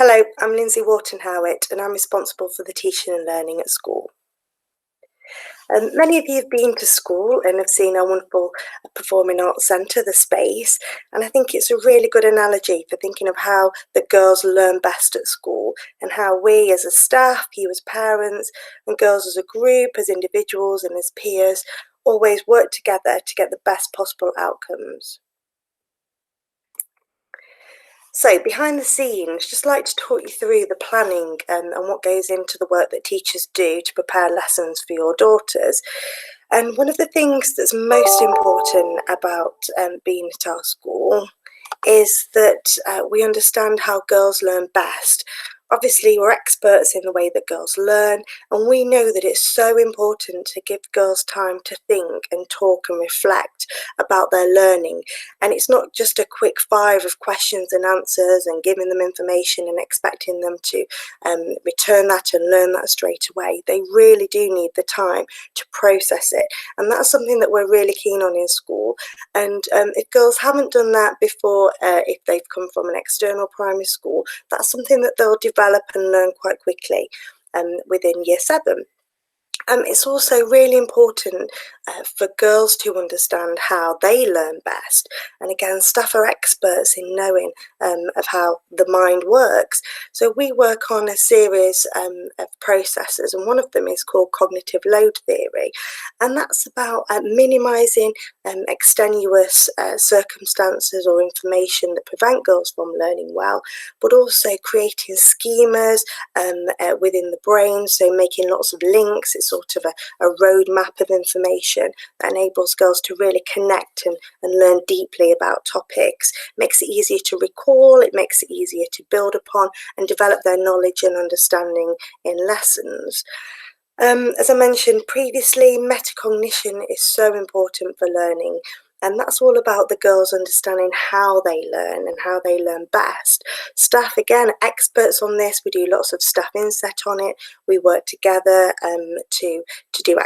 Hello, I'm Lindsay Wharton-Howett and I'm responsible for the teaching and learning at school. Many of you have been to school and have seen our wonderful Performing Arts Centre, the space, and I think it's a really good analogy for thinking of how the girls learn best at school and how we as a staff, you as parents, and girls as a group, as individuals and as peers, always work together to get the best possible outcomes. So behind the scenes, just like to talk you through the planning and what goes into the work that teachers do to prepare lessons for your daughters. And one of the things that's most important about being at our school is that we understand how girls learn best. Obviously, we're experts in the way that girls learn, and we know that it's so important to give girls time to think and talk and reflect about their learning. And it's not just a quick fire of questions and answers and giving them information and expecting them to return that and learn that straight away. They really do need the time to process it. And that's something that we're really keen on in school. And if girls haven't done that before, if they've come from an external primary school, that's something that they'll develop and learn quite quickly within year 7. It's also really important for girls to understand how they learn best. And again, staff are experts in knowing of how the mind works. So we work on a series of processes, and one of them is called cognitive load theory. And that's about minimising extenuous circumstances or information that prevent girls from learning well, but also creating schemas within the brain, so making lots of links. It's sort of a roadmap of information that enables girls to really connect and learn deeply about topics. It makes it easier to recall, it makes it easier to build upon and develop their knowledge and understanding in lessons. As I mentioned previously, metacognition is so important for learning. And that's all about the girls understanding how they learn and how they learn best. Staff, again, experts on this. We do lots of staff inset on it. We work together to do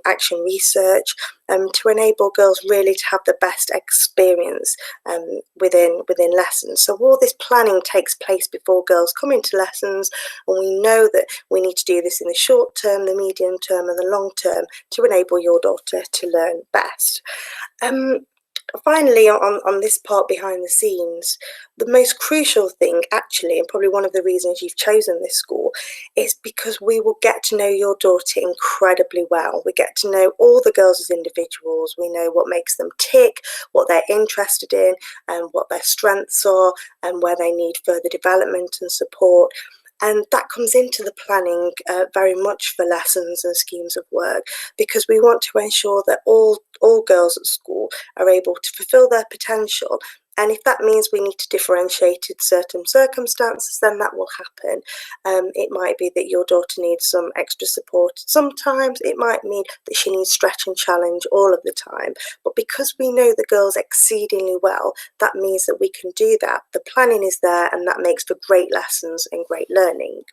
action research to enable girls really to have the best experience within lessons. So all this planning takes place before girls come into lessons, and we know that we need to do this in the short term, the medium term, and the long term to enable your daughter to learn best. Finally, on this part behind the scenes, the most crucial thing actually, and probably one of the reasons you've chosen this school, is because we will get to know your daughter incredibly well. We get to know all the girls as individuals. We know what makes them tick, what they're interested in, and what their strengths are, and where they need further development and support. And that comes into the planning very much for lessons and schemes of work, because we want to ensure that all girls at school are able to fulfil their potential. And if that means we need to differentiate in certain circumstances, then that will happen. It might be that your daughter needs some extra support. Sometimes it might mean that she needs stretch and challenge all of the time. But because we know the girls exceedingly well, that means that we can do that. The planning is there, and that makes for great lessons and great learning.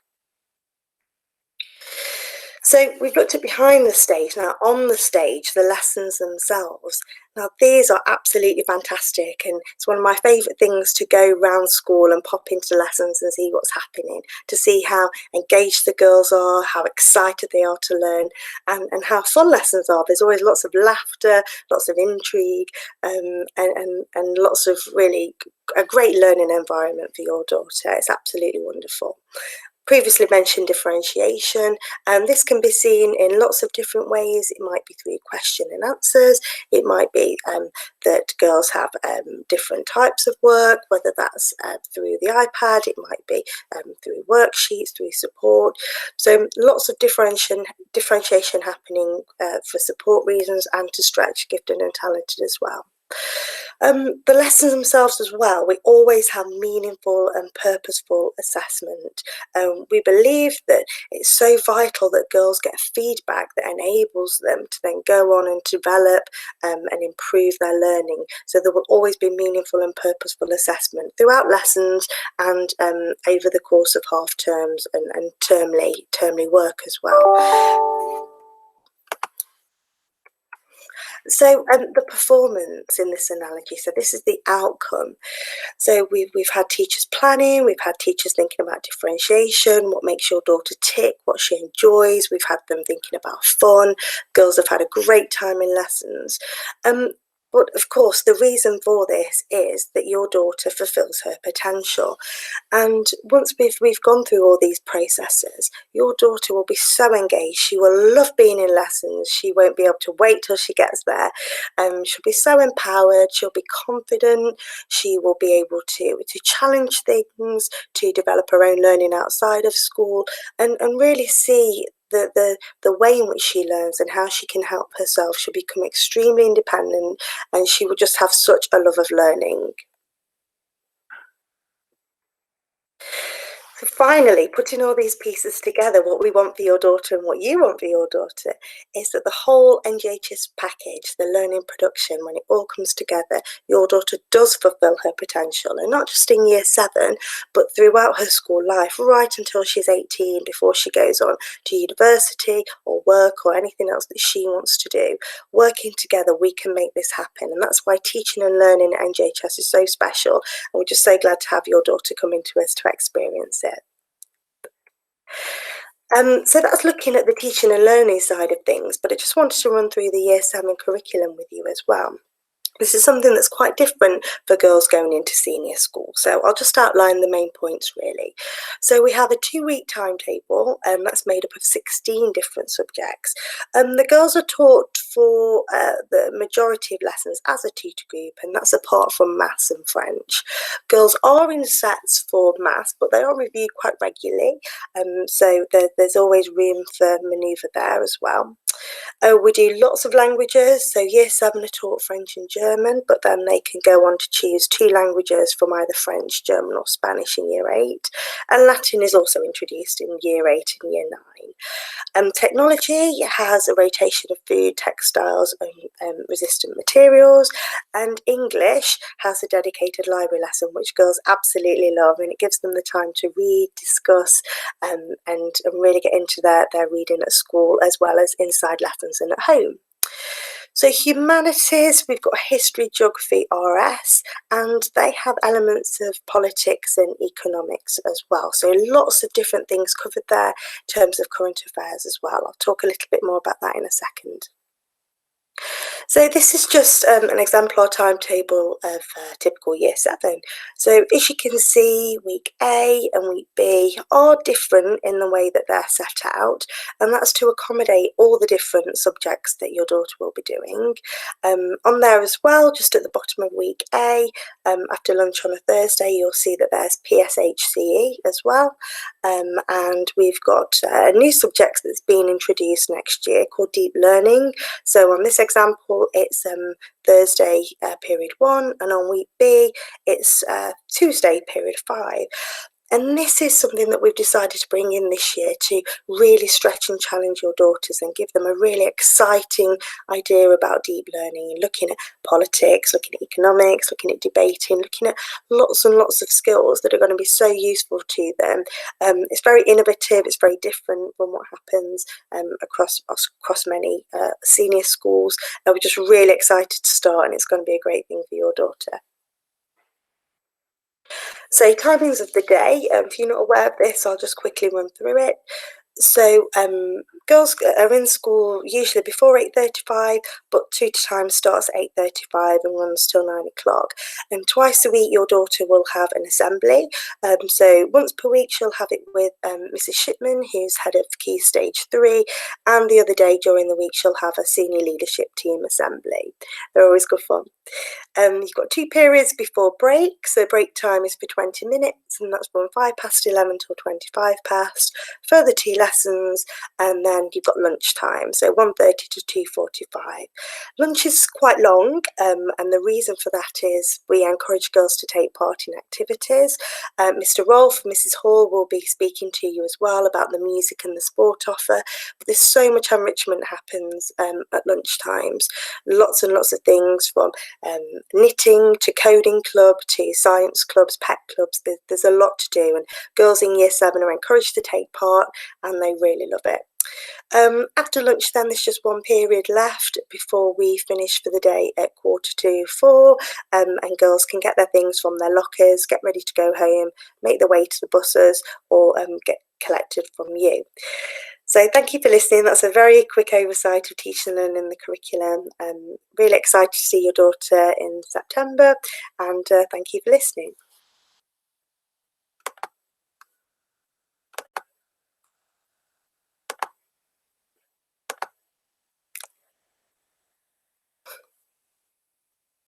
So we've looked at behind the stage. Now on the stage, the lessons themselves. Now these are absolutely fantastic, and it's one of my favourite things to go round school and pop into lessons and see what's happening, to see how engaged the girls are, how excited they are to learn, and how fun lessons are. There's always lots of laughter, lots of intrigue, and lots of really a great learning environment for your daughter. It's absolutely wonderful. Previously mentioned differentiation, and this can be seen in lots of different ways. It might be through question and answers. It might be that girls have different types of work, whether that's through the iPad, it might be through worksheets, through support. So lots of differentiation happening for support reasons and to stretch gifted and talented as well. The lessons themselves as well, we always have meaningful and purposeful assessment. We believe that it's so vital that girls get feedback that enables them to then go on and develop and improve their learning. So there will always be meaningful and purposeful assessment throughout lessons and over the course of half terms and termly work as well. So the performance in this analogy, so this is the outcome. So we've had teachers planning, we've had teachers thinking about differentiation, what makes your daughter tick, what she enjoys. We've had them thinking about fun. Girls have had a great time in lessons. But of course, the reason for this is that your daughter fulfills her potential. And once we've gone through all these processes, your daughter will be so engaged. She will love being in lessons. She won't be able to wait till she gets there. She'll be so empowered. She'll be confident. She will be able to challenge things, to develop her own learning outside of school, and really see the way in which she learns and how she can help herself. She'll become extremely independent, and she will just have such a love of learning. So finally, putting all these pieces together, what we want for your daughter and what you want for your daughter is that the whole NGHS package, the learning production, when it all comes together, your daughter does fulfill her potential, and not just in year 7, but throughout her school life, right until she's 18, before she goes on to university or work or anything else that she wants to do. Working together, we can make this happen, and that's why teaching and learning at NGHS is so special, and we're just so glad to have your daughter coming to us to experience it. So that's looking at the teaching and learning side of things, but I just wanted to run through the Year 7 curriculum with you as well. This is something that's quite different for girls going into senior school. So I'll just outline the main points really. So we have a 2-week timetable, and that's made up of 16 different subjects. The girls are taught for the majority of lessons as a tutor group, and that's apart from maths and French. Girls are in sets for maths, but they are reviewed quite regularly. So there's always room for manoeuvre there as well. We do lots of languages, so year 7 are taught French and German, but then they can go on to choose 2 languages from either French, German or Spanish in year 8. And Latin is also introduced in year 8 and year 9. Technology has a rotation of food, textiles and resistant materials, and English has a dedicated library lesson, which girls absolutely love, and it gives them the time to read, discuss, and really get into their reading at school as well as inside lessons and at home. So humanities, we've got history, geography, RS, and they have elements of politics and economics as well. So lots of different things covered there in terms of current affairs as well. I'll talk a little bit more about that in a second. So this is just an exemplar timetable of typical year 7. So as you can see, week A and week B are different in the way that they're set out, and that's to accommodate all the different subjects that your daughter will be doing. On there as well, just at the bottom of week A, after lunch on a Thursday, you'll see that there's PSHCE as well. And we've got a new subject that's being introduced next year called Deep Learning. So on this example, it's Thursday period 1, and on week B, it's Tuesday period 5. And this is something that we've decided to bring in this year to really stretch and challenge your daughters and give them a really exciting idea about deep learning, and looking at politics, looking at economics, looking at debating, looking at lots and lots of skills that are going to be so useful to them. It's very innovative, it's very different from what happens across many senior schools. We're just really excited to start, and it's going to be a great thing for your daughter. So timings of the day, if you're not aware of this, I'll just quickly run through it. So girls are in school usually before 8:35, but tutor time starts at 8:35 and runs till 9 o'clock. And twice a week your daughter will have an assembly. So once per week she'll have it with Mrs. Shipman, who's head of Key Stage 3, and the other day during the week she'll have a senior leadership team assembly. They're always good fun. You've got 2 periods before break, so break time is for 20 minutes, and that's from 11:05 till 5:25. Further 2 lessons, and then you've got lunch time, so 1:30 to 2:45. Lunch is quite long, and the reason for that is we encourage girls to take part in activities. Mr. Rolfe and Mrs. Hall will be speaking to you as well about the music and the sport offer, but there's so much enrichment happens at lunch times. Lots and lots of things from knitting to coding club to science clubs, pet clubs. There's a lot to do, and girls in year 7 are encouraged to take part, and they really love it. After lunch then there's just one period left before we finish for the day at 3:45, and girls can get their things from their lockers, get ready to go home, make their way to the buses, or get collected from you. So thank you for listening. That's a very quick oversight of teaching and learning the curriculum. Really excited to see your daughter in September, and thank you for listening.